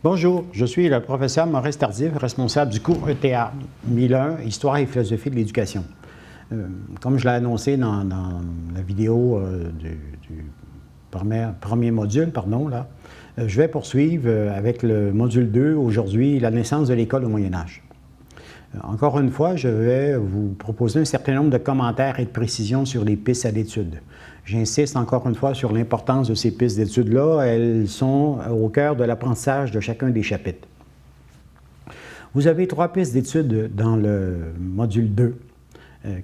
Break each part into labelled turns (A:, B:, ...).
A: Bonjour, je suis le professeur Maurice Tardif, responsable du cours ETA 1001, Histoire et philosophie de l'éducation. Comme je l'ai annoncé dans la vidéo du premier module, je vais poursuivre avec le module 2, aujourd'hui, la naissance de l'école au Moyen Âge. Encore une fois, je vais vous proposer un certain nombre de commentaires et de précisions sur les pistes à l'étude. J'insiste encore une fois sur l'importance de ces pistes d'études-là. Elles sont au cœur de l'apprentissage de chacun des chapitres. Vous avez 3 pistes d'études dans le module 2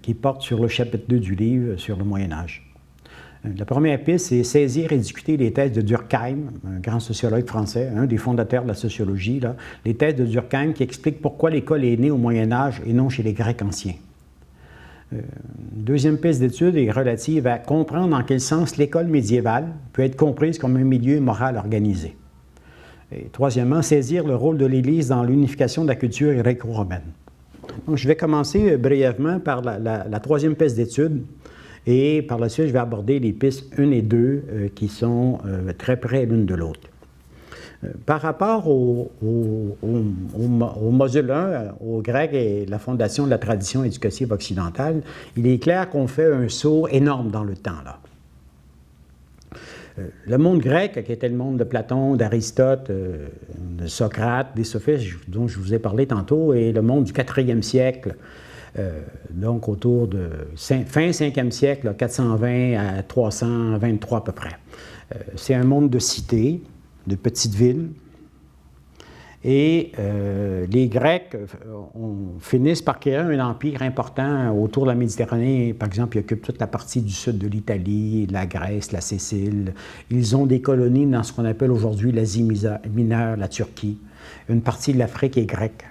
A: qui portent sur le chapitre 2 du livre sur le Moyen Âge. La première piste, c'est saisir et discuter les thèses de Durkheim, un grand sociologue français, un des fondateurs de la sociologie, les thèses de Durkheim qui expliquent pourquoi l'école est née au Moyen Âge et non chez les Grecs anciens. Deuxième piste d'étude est relative à comprendre en quel sens l'école médiévale peut être comprise comme un milieu moral organisé. Et troisièmement, saisir le rôle de l'Église dans l'unification de la culture gréco-romaine. Donc, je vais commencer brièvement par la troisième piste d'étude. Et par la suite, je vais aborder les pistes 1 et 2 qui sont très près l'une de l'autre. Par rapport au module 1, au grec et la fondation de la tradition éducative occidentale, il est clair qu'on fait un saut énorme dans le temps, là. Le monde grec, qui était le monde de Platon, d'Aristote, de Socrate, des sophistes dont je vous ai parlé tantôt, et le monde du 4e siècle, donc autour de fin 5e siècle, 420 à 323 à peu près. C'est un monde de cités, de petites villes, et les Grecs finissent par créer un empire important autour de la Méditerranée. Par exemple, ils occupent toute la partie du sud de l'Italie, la Grèce, la Sicile. Ils ont des colonies dans ce qu'on appelle aujourd'hui l'Asie mineure, la Turquie. Une partie de l'Afrique est grecque.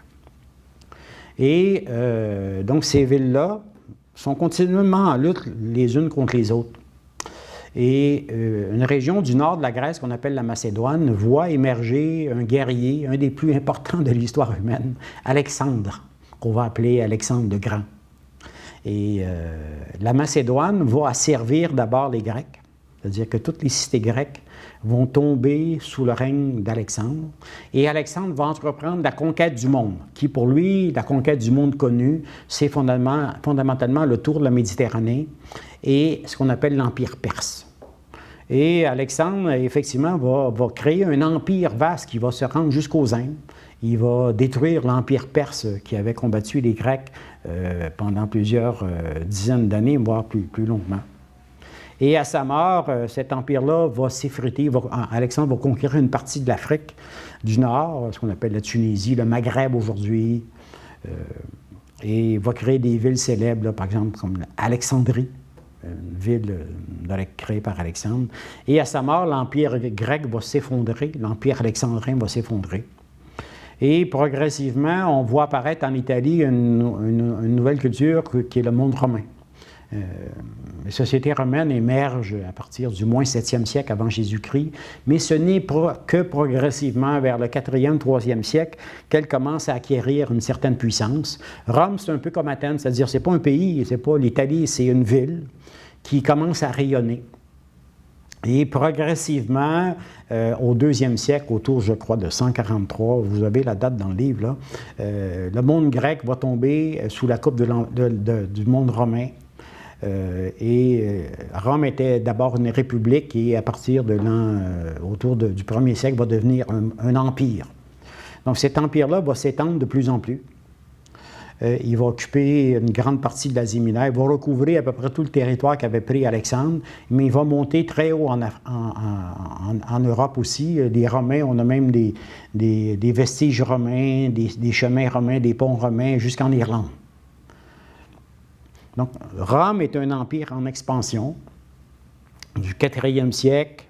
A: Et donc, ces villes-là sont continuellement en lutte les unes contre les autres. Et une région du nord de la Grèce, qu'on appelle la Macédoine, voit émerger un guerrier, un des plus importants de l'histoire humaine, Alexandre, qu'on va appeler Alexandre le Grand. Et la Macédoine va asservir d'abord les Grecs, c'est-à-dire que toutes les cités grecques vont tomber sous le règne d'Alexandre. Et Alexandre va entreprendre la conquête du monde, qui pour lui, la conquête du monde connu, c'est fondamentalement le tour de la Méditerranée et ce qu'on appelle l'Empire perse. Et Alexandre, effectivement, va créer un empire vaste qui va se rendre jusqu'aux Indes. Il va détruire l'Empire perse qui avait combattu les Grecs pendant plusieurs dizaines d'années, voire plus longuement. Et à sa mort, cet empire-là va s'effriter. Alexandre va conquérir une partie de l'Afrique du Nord, ce qu'on appelle la Tunisie, le Maghreb aujourd'hui, et va créer des villes célèbres, par exemple comme Alexandrie, une ville créée par Alexandre. Et à sa mort, l'empire grec va s'effondrer, l'empire alexandrin va s'effondrer. Et progressivement, on voit apparaître en Italie une nouvelle culture qui est le monde romain. Les sociétés romaines émergent à partir du moins 7e siècle avant Jésus-Christ, mais ce n'est que progressivement vers le 4e, 3e siècle qu'elles commencent à acquérir une certaine puissance. Rome, c'est un peu comme Athènes, c'est-à-dire c'est pas un pays, c'est pas l'Italie, c'est une ville qui commence à rayonner. Et progressivement, au 2e siècle, autour, je crois, de 143, vous avez la date dans le livre, là, le monde grec va tomber sous la coupe du monde romain. Rome était d'abord une république et à partir de autour du 1er siècle, va devenir un empire. Donc cet empire-là va s'étendre de plus en plus. Il va occuper une grande partie de l'Asie mineure, il va recouvrir à peu près tout le territoire qu'avait pris Alexandre, mais il va monter très haut en Europe aussi. Les Romains, on a même des vestiges romains, des chemins romains, des ponts romains jusqu'en Irlande. Donc, Rome est un empire en expansion du 4e siècle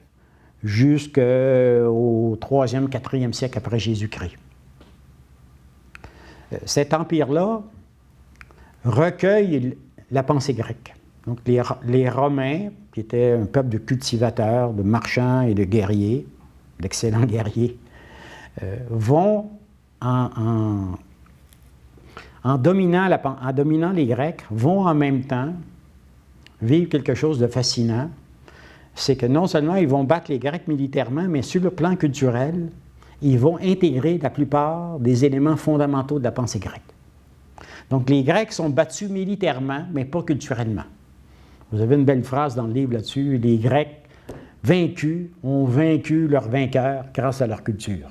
A: jusqu'au 3e, 4e siècle après Jésus-Christ. Cet empire-là recueille la pensée grecque. Donc, les Romains, qui étaient un peuple de cultivateurs, de marchands et de guerriers, d'excellents guerriers, vont en dominant les Grecs, vont en même temps vivre quelque chose de fascinant. C'est que non seulement ils vont battre les Grecs militairement, mais sur le plan culturel, ils vont intégrer la plupart des éléments fondamentaux de la pensée grecque. Donc, les Grecs sont battus militairement, mais pas culturellement. Vous avez une belle phrase dans le livre là-dessus, les Grecs vaincus ont vaincu leurs vainqueurs grâce à leur culture.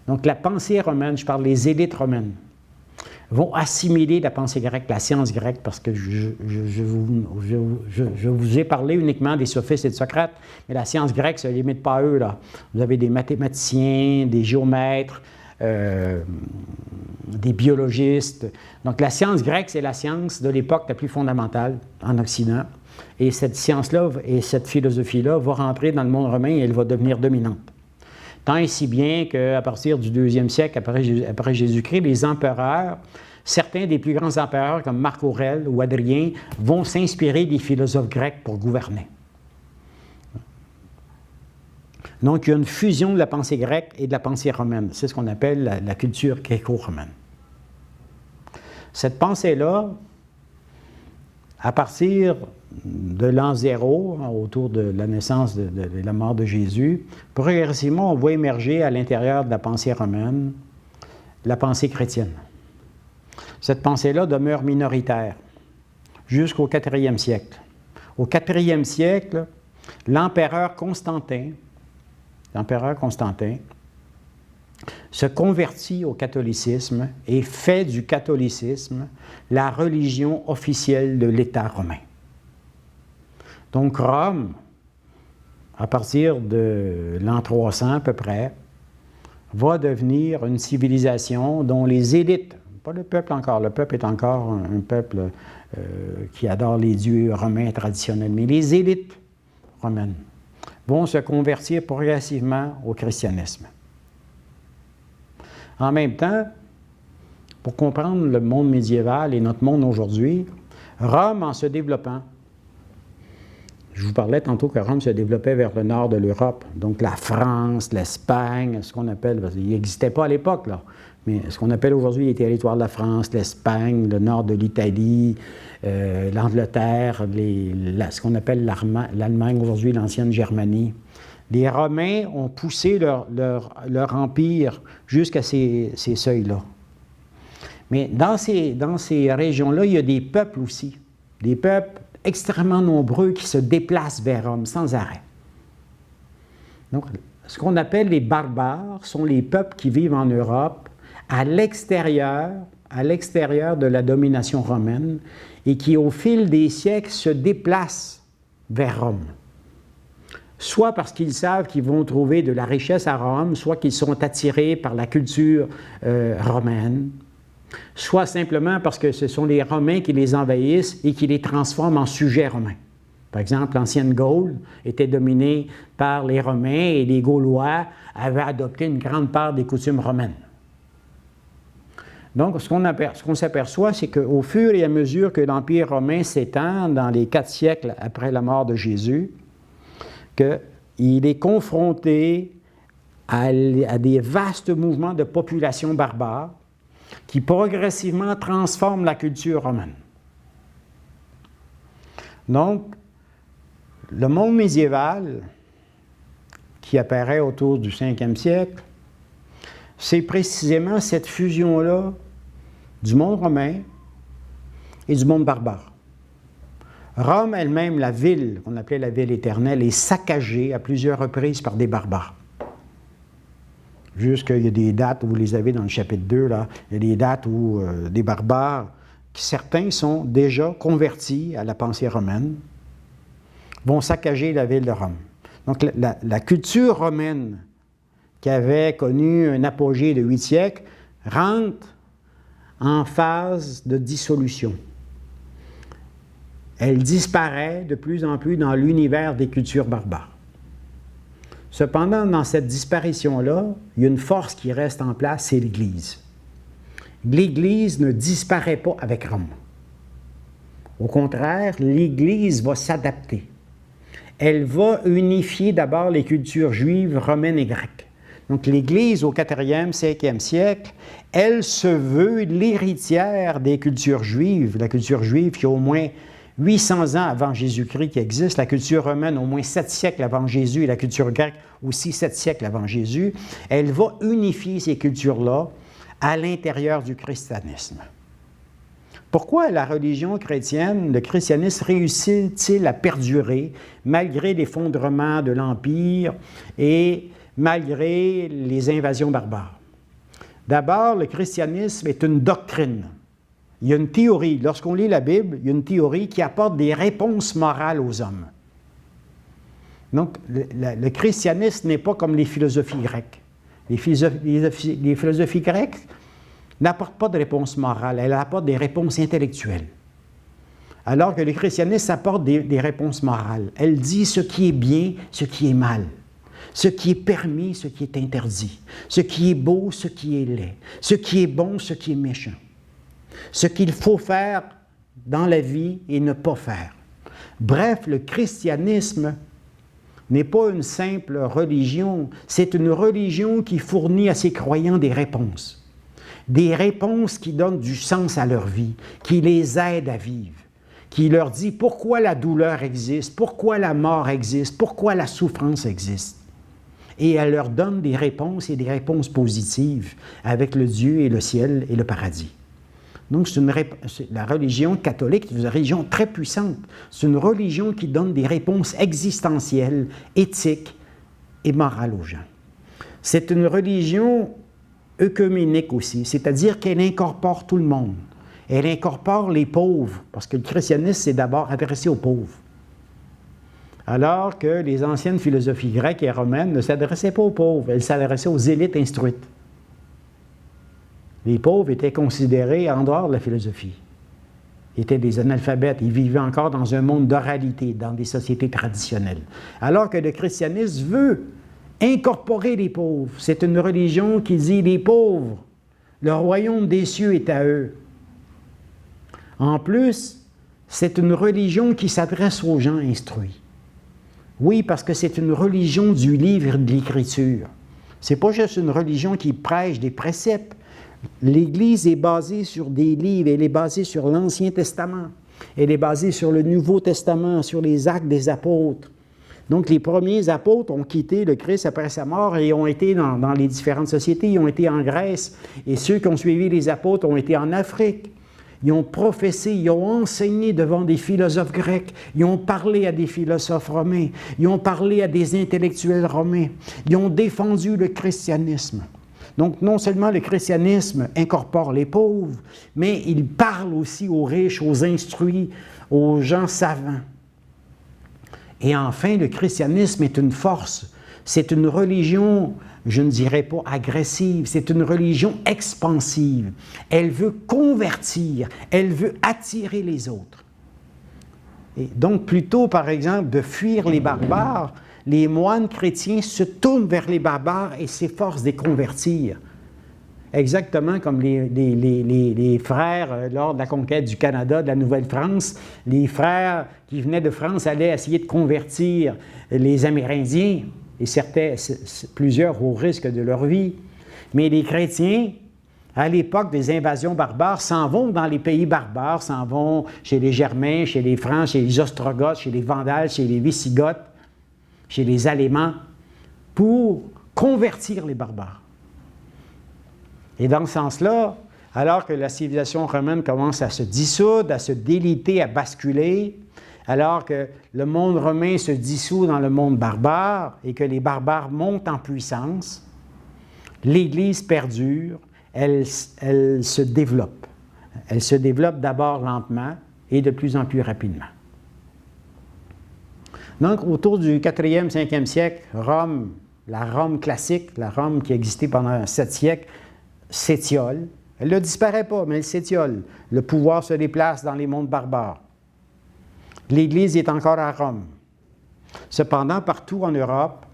A: Donc, la pensée romaine, je parle des élites romaines, vont assimiler la pensée grecque, la science grecque, parce que je vous ai parlé uniquement des sophistes et de Socrate, mais la science grecque ne se limite pas à eux, là. Vous avez des mathématiciens, des géomètres, des biologistes. Donc, la science grecque, c'est la science de l'époque la plus fondamentale en Occident. Et cette science-là et cette philosophie-là va rentrer dans le monde romain et elle va devenir dominante. Tant et si bien qu'à partir du 2e siècle après Jésus-Christ, les empereurs, certains des plus grands empereurs comme Marc Aurèle ou Hadrien, vont s'inspirer des philosophes grecs pour gouverner. Donc, il y a une fusion de la pensée grecque et de la pensée romaine. C'est ce qu'on appelle la culture gréco-romaine. Cette pensée-là, à partir de l'an 0, autour de la naissance de la mort de Jésus, progressivement, on voit émerger à l'intérieur de la pensée romaine la pensée chrétienne. Cette pensée-là demeure minoritaire jusqu'au 4e siècle. Au 4e siècle, l'empereur Constantin se convertit au catholicisme et fait du catholicisme la religion officielle de l'État romain. Donc Rome, à partir de l'an 300 à peu près, va devenir une civilisation dont les élites, pas le peuple encore, le peuple est encore un peuple qui adore les dieux romains traditionnels, mais les élites romaines vont se convertir progressivement au christianisme. En même temps, pour comprendre le monde médiéval et notre monde aujourd'hui, Rome, en se développant, je vous parlais tantôt que Rome se développait vers le nord de l'Europe, donc la France, l'Espagne, ce qu'on appelle, parce qu'il n'existait pas à l'époque, là, mais ce qu'on appelle aujourd'hui les territoires de la France, l'Espagne, le nord de l'Italie, l'Angleterre, ce qu'on appelle l'Allemagne aujourd'hui, l'ancienne Germanie. Les Romains ont poussé leur empire jusqu'à ces seuils-là. Mais dans ces régions-là, il y a des peuples aussi, des peuples extrêmement nombreux qui se déplacent vers Rome sans arrêt. Donc, ce qu'on appelle les barbares sont les peuples qui vivent en Europe à l'extérieur de la domination romaine et qui, au fil des siècles, se déplacent vers Rome. Soit parce qu'ils savent qu'ils vont trouver de la richesse à Rome, soit qu'ils sont attirés par la culture romaine, soit simplement parce que ce sont les Romains qui les envahissent et qui les transforment en sujets romains. Par exemple, l'ancienne Gaule était dominée par les Romains et les Gaulois avaient adopté une grande part des coutumes romaines. Donc, ce qu'on s'aperçoit, c'est qu'au fur et à mesure que l'Empire romain s'étend dans les 4 siècles après la mort de Jésus, qu'il est confronté à des vastes mouvements de population barbare qui progressivement transforment la culture romaine. Donc, le monde médiéval, qui apparaît autour du 5e siècle, c'est précisément cette fusion-là du monde romain et du monde barbare. Rome elle-même, la ville, qu'on appelait la ville éternelle, est saccagée à plusieurs reprises par des barbares. Jusqu'il y a des dates, vous les avez dans le chapitre 2, là, il y a des dates où des barbares, certains sont déjà convertis à la pensée romaine, vont saccager la ville de Rome. Donc la culture romaine, qui avait connu un apogée de 8 siècles, rentre en phase de dissolution. Elle disparaît de plus en plus dans l'univers des cultures barbares. Cependant, dans cette disparition-là, il y a une force qui reste en place, c'est l'Église. L'Église ne disparaît pas avec Rome. Au contraire, l'Église va s'adapter. Elle va unifier d'abord les cultures juives, romaines et grecques. Donc l'Église, au 4e, 5e siècle, elle se veut l'héritière des cultures juives, la culture juive qui a au moins 800 ans avant Jésus-Christ qui existe, la culture romaine au moins 7 siècles avant Jésus et la culture grecque aussi 7 siècles avant Jésus, elle va unifier ces cultures-là à l'intérieur du christianisme. Pourquoi la religion chrétienne, le christianisme réussit-il à perdurer malgré l'effondrement de l'Empire et malgré les invasions barbares? D'abord, le christianisme est une doctrine. Il y a une théorie. Lorsqu'on lit la Bible, il y a une théorie qui apporte des réponses morales aux hommes. Donc, le christianisme n'est pas comme les philosophies grecques. Les philosophies grecques n'apportent pas de réponse morale, elles apportent des réponses intellectuelles. Alors que le christianisme apporte des réponses morales. Elle dit ce qui est bien, ce qui est mal, ce qui est permis, ce qui est interdit, ce qui est beau, ce qui est laid, ce qui est bon, ce qui est méchant, ce qu'il faut faire dans la vie et ne pas faire. Bref, le christianisme n'est pas une simple religion, c'est une religion qui fournit à ses croyants des réponses qui donnent du sens à leur vie, qui les aident à vivre, qui leur dit pourquoi la douleur existe, pourquoi la mort existe, pourquoi la souffrance existe. Et elle leur donne des réponses et des réponses positives avec le Dieu et le ciel et le paradis. Donc, la religion catholique est une religion très puissante. C'est une religion qui donne des réponses existentielles, éthiques et morales aux gens. C'est une religion œcuménique aussi, c'est-à-dire qu'elle incorpore tout le monde. Elle incorpore les pauvres, parce que le christianisme, c'est d'abord adressé aux pauvres. Alors que les anciennes philosophies grecques et romaines ne s'adressaient pas aux pauvres, elles s'adressaient aux élites instruites. Les pauvres étaient considérés en dehors de la philosophie. Ils étaient des analphabètes, ils vivaient encore dans un monde d'oralité, dans des sociétés traditionnelles. Alors que le christianisme veut incorporer les pauvres. C'est une religion qui dit les pauvres, le royaume des cieux est à eux. En plus, c'est une religion qui s'adresse aux gens instruits. Oui, parce que c'est une religion du livre et de l'Écriture. Ce n'est pas juste une religion qui prêche des préceptes. L'Église est basée sur des livres, elle est basée sur l'Ancien Testament, elle est basée sur le Nouveau Testament, sur les actes des apôtres. Donc, les premiers apôtres ont quitté le Christ après sa mort et ont été dans les différentes sociétés. Ils ont été en Grèce et ceux qui ont suivi les apôtres ont été en Afrique. Ils ont professé, ils ont enseigné devant des philosophes grecs. Ils ont parlé à des philosophes romains. Ils ont parlé à des intellectuels romains. Ils ont défendu le christianisme. Donc, non seulement le christianisme incorpore les pauvres, mais il parle aussi aux riches, aux instruits, aux gens savants. Et enfin, le christianisme est une force. C'est une religion, je ne dirais pas agressive, c'est une religion expansive. Elle veut convertir, elle veut attirer les autres. Et donc, plutôt, par exemple, de fuir les barbares, les moines chrétiens se tournent vers les barbares et s'efforcent de les convertir. Exactement comme les frères, lors de la conquête du Canada, de la Nouvelle-France, les frères qui venaient de France allaient essayer de convertir les Amérindiens, et plusieurs au risque de leur vie. Mais les chrétiens, à l'époque des invasions barbares, s'en vont dans les pays barbares, s'en vont chez les Germains, chez les Francs, chez les Ostrogoths, chez les Vandales, chez les Wisigoths, chez les Alémans, pour convertir les barbares. Et dans ce sens-là, alors que la civilisation romaine commence à se dissoudre, à se déliter, à basculer, alors que le monde romain se dissout dans le monde barbare et que les barbares montent en puissance, l'Église perdure, elle se développe. Elle se développe d'abord lentement et de plus en plus rapidement. Donc, autour du 4e, 5e siècle, Rome, la Rome classique, la Rome qui existait pendant 7 siècles, s'étiole. Elle ne disparaît pas, mais elle s'étiole. Le pouvoir se déplace dans les mondes barbares. L'Église est encore à Rome. Cependant, partout en Europe,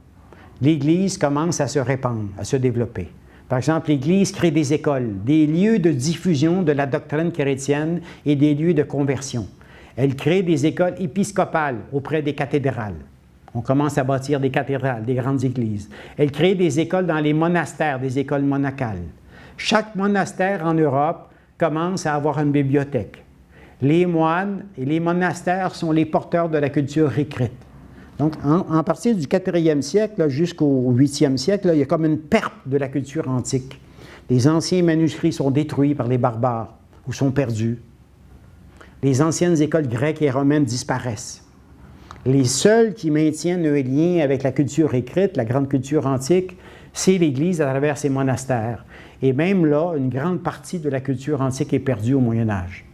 A: l'Église commence à se répandre, à se développer. Par exemple, l'Église crée des écoles, des lieux de diffusion de la doctrine chrétienne et des lieux de conversion. Elle crée des écoles épiscopales auprès des cathédrales. On commence à bâtir des cathédrales, des grandes églises. Elle crée des écoles dans les monastères, des écoles monacales. Chaque monastère en Europe commence à avoir une bibliothèque. Les moines et les monastères sont les porteurs de la culture écrite. Donc, en partir du 4e siècle jusqu'au 8e siècle, là, il y a comme une perte de la culture antique. Les anciens manuscrits sont détruits par les barbares ou sont perdus. Les anciennes écoles grecques et romaines disparaissent. Les seuls qui maintiennent un lien avec la culture écrite, la grande culture antique, c'est l'Église à travers ses monastères. Et même là, une grande partie de la culture antique est perdue au Moyen Âge.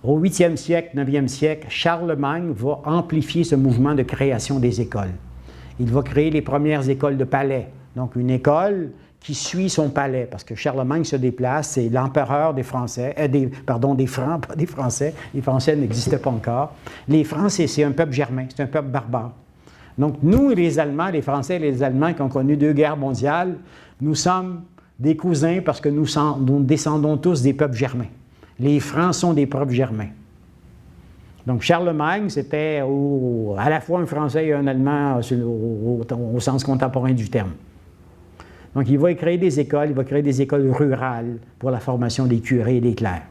A: Au 8e siècle, 9e siècle, Charlemagne va amplifier ce mouvement de création des écoles. Il va créer les premières écoles de palais. Donc, une école qui suit son palais, parce que Charlemagne se déplace, c'est l'empereur des Français, des Francs, pas des Français. Les Français n'existaient pas encore. Les Francs, c'est un peuple germain, c'est un peuple barbare. Donc, nous, les Allemands, les Français et les Allemands qui ont connu 2 guerres mondiales, nous sommes des cousins parce que nous descendons tous des peuples germains. Les Francs sont des peuples germains. Donc, Charlemagne, c'était à la fois un Français et un Allemand au sens contemporain du terme. Donc, il va créer des écoles, il va créer des écoles rurales pour la formation des curés et des clercs.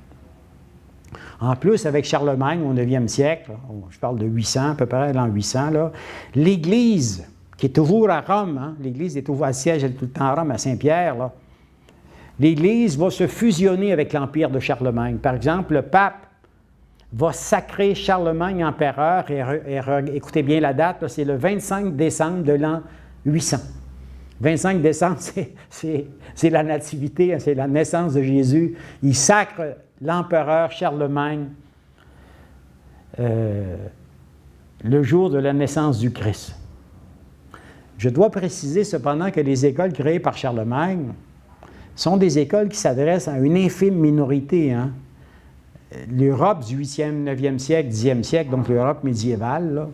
A: En plus, avec Charlemagne, au 9e siècle, je parle de 800, à peu près l'an 800, l'Église, qui est toujours à Rome, hein, l'Église est toujours à siège, elle est tout le temps à Rome, à Saint-Pierre, l'Église va se fusionner avec l'Empire de Charlemagne. Par exemple, le pape va sacrer Charlemagne empereur, et écoutez bien la date, c'est le 25 décembre de l'an 800. 25 décembre, c'est la nativité, c'est la naissance de Jésus. Il sacre l'empereur Charlemagne le jour de la naissance du Christ. Je dois préciser cependant que les écoles créées par Charlemagne sont des écoles qui s'adressent à une infime minorité. Hein. L'Europe du 8e, 9e siècle, 10e siècle, donc l'Europe médiévale,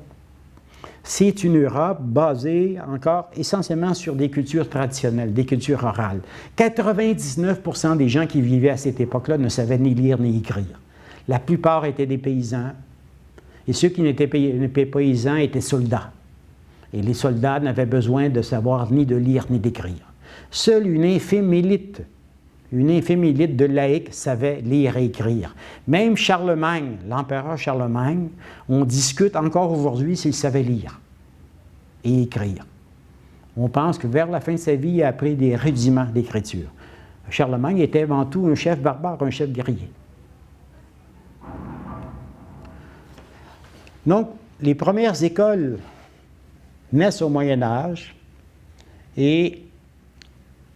A: c'est une Europe basée encore essentiellement sur des cultures traditionnelles, des cultures orales. 99% des gens qui vivaient à cette époque-là ne savaient ni lire ni écrire. La plupart étaient des paysans, et ceux qui n'étaient pas paysans étaient soldats. Et les soldats n'avaient besoin de savoir ni de lire ni d'écrire. Seule une infime élite de laïcs savait lire et écrire. Même Charlemagne, l'empereur Charlemagne, on discute encore aujourd'hui s'il savait lire et écrire. On pense que vers la fin de sa vie, il a appris des rudiments d'écriture. Charlemagne était avant tout un chef barbare, un chef guerrier. Donc, les premières écoles naissent au Moyen Âge et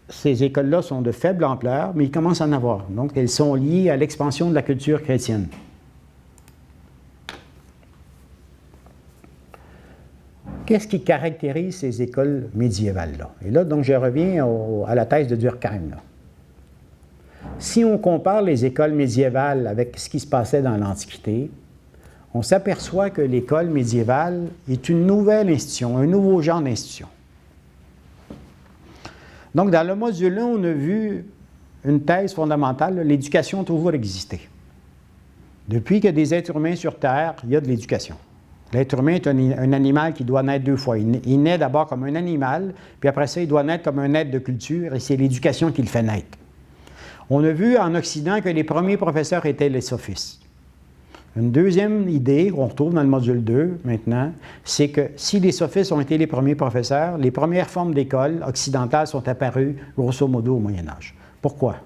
A: ces écoles-là sont de faible ampleur, mais ils commencent à en avoir. Donc, elles sont liées à l'expansion de la culture chrétienne. Qu'est-ce qui caractérise ces écoles médiévales-là? Et là, donc, je reviens à la thèse de Durkheim. Là. Si on compare les écoles médiévales avec ce qui se passait dans l'Antiquité, on s'aperçoit que l'école médiévale est une nouvelle institution, un nouveau genre d'institution. Donc, dans le module 1, on a vu une thèse fondamentale, l'éducation a toujours existé. Depuis qu'il y a des êtres humains sur Terre, il y a de l'éducation. L'être humain est un animal qui doit naître 2 fois. Il naît d'abord comme un animal, puis après ça, il doit naître comme un être de culture, et c'est l'éducation qui le fait naître. On a vu en Occident que les premiers professeurs étaient les sophistes. Une deuxième idée, qu'on retrouve dans le module 2 maintenant, c'est que si les sophistes ont été les premiers professeurs, les premières formes d'école occidentales sont apparues grosso modo au Moyen Âge. Pourquoi?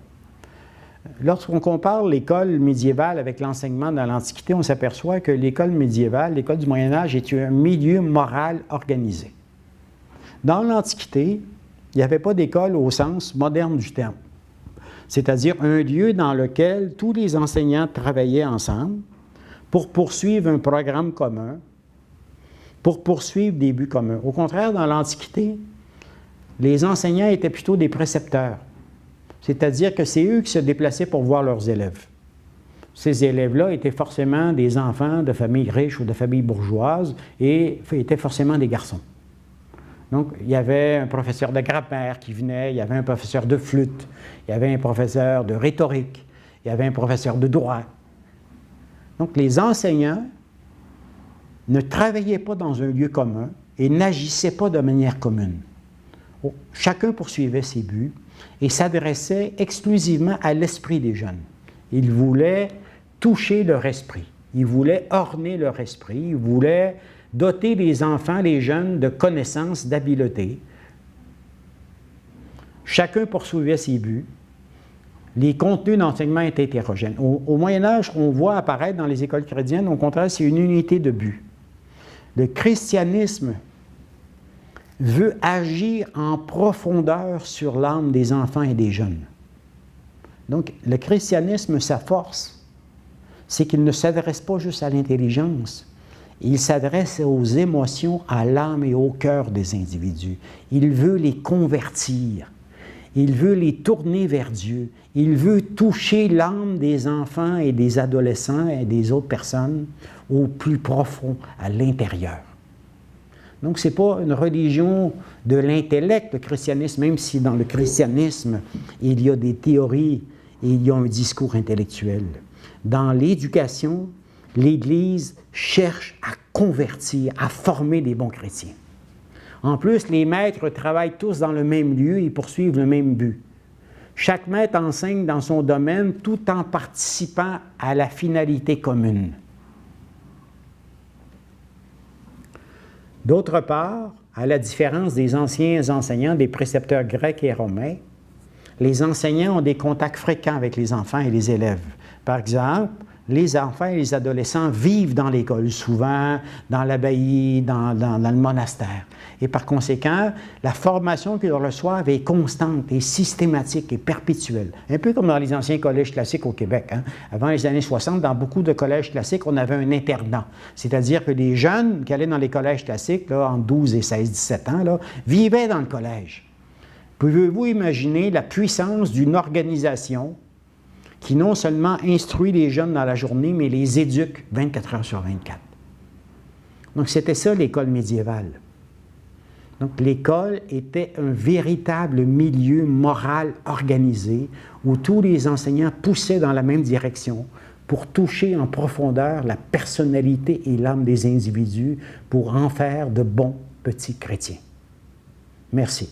A: Lorsqu'on compare l'école médiévale avec l'enseignement dans l'Antiquité, on s'aperçoit que l'école médiévale, l'école du Moyen Âge, est un milieu moral organisé. Dans l'Antiquité, il n'y avait pas d'école au sens moderne du terme, c'est-à-dire un lieu dans lequel tous les enseignants travaillaient ensemble pour poursuivre un programme commun, pour poursuivre des buts communs. Au contraire, dans l'Antiquité, les enseignants étaient plutôt des précepteurs, c'est-à-dire que c'est eux qui se déplaçaient pour voir leurs élèves. Ces élèves-là étaient forcément des enfants de familles riches ou de familles bourgeoises et étaient forcément des garçons. Donc, il y avait un professeur de grammaire qui venait, il y avait un professeur de flûte, il y avait un professeur de rhétorique, il y avait un professeur de droit. Donc, les enseignants ne travaillaient pas dans un lieu commun et n'agissaient pas de manière commune. Chacun poursuivait ses buts et s'adressait exclusivement à l'esprit des jeunes. Ils voulaient toucher leur esprit. Il voulait orner leur esprit. Il voulait doter les enfants, les jeunes de connaissances, d'habiletés. Chacun poursuivait ses buts. Les contenus d'enseignement étaient hétérogènes. Au Moyen Âge, on voit apparaître dans les écoles chrétiennes, au contraire, c'est une unité de but. Le christianisme veut agir en profondeur sur l'âme des enfants et des jeunes. Donc, le christianisme, sa force, c'est qu'il ne s'adresse pas juste à l'intelligence, il s'adresse aux émotions, à l'âme et au cœur des individus. Il veut les convertir. Il veut les tourner vers Dieu. Il veut toucher l'âme des enfants et des adolescents et des autres personnes au plus profond, à l'intérieur. Donc, ce n'est pas une religion de l'intellect, le christianisme, même si dans le christianisme, il y a des théories et il y a un discours intellectuel. Dans l'éducation, l'Église cherche à convertir, à former des bons chrétiens. En plus, les maîtres travaillent tous dans le même lieu et poursuivent le même but. Chaque maître enseigne dans son domaine tout en participant à la finalité commune. D'autre part, à la différence des anciens enseignants, des précepteurs grecs et romains, les enseignants ont des contacts fréquents avec les enfants et les élèves. Par exemple, les enfants et les adolescents vivent dans l'école, souvent dans l'abbaye, dans le monastère. Et par conséquent, la formation qu'ils reçoivent est constante, et systématique et perpétuelle. Un peu comme dans les anciens collèges classiques au Québec. Avant les années 60, dans beaucoup de collèges classiques, on avait un internat. C'est-à-dire que les jeunes qui allaient dans les collèges classiques, là, entre 12 et 16, 17 ans, là, vivaient dans le collège. Pouvez-vous imaginer la puissance d'une organisation qui non seulement instruit les jeunes dans la journée, mais les éduque 24 heures sur 24. Donc, c'était ça l'école médiévale. Donc, l'école était un véritable milieu moral organisé où tous les enseignants poussaient dans la même direction pour toucher en profondeur la personnalité et l'âme des individus pour en faire de bons petits chrétiens. Merci.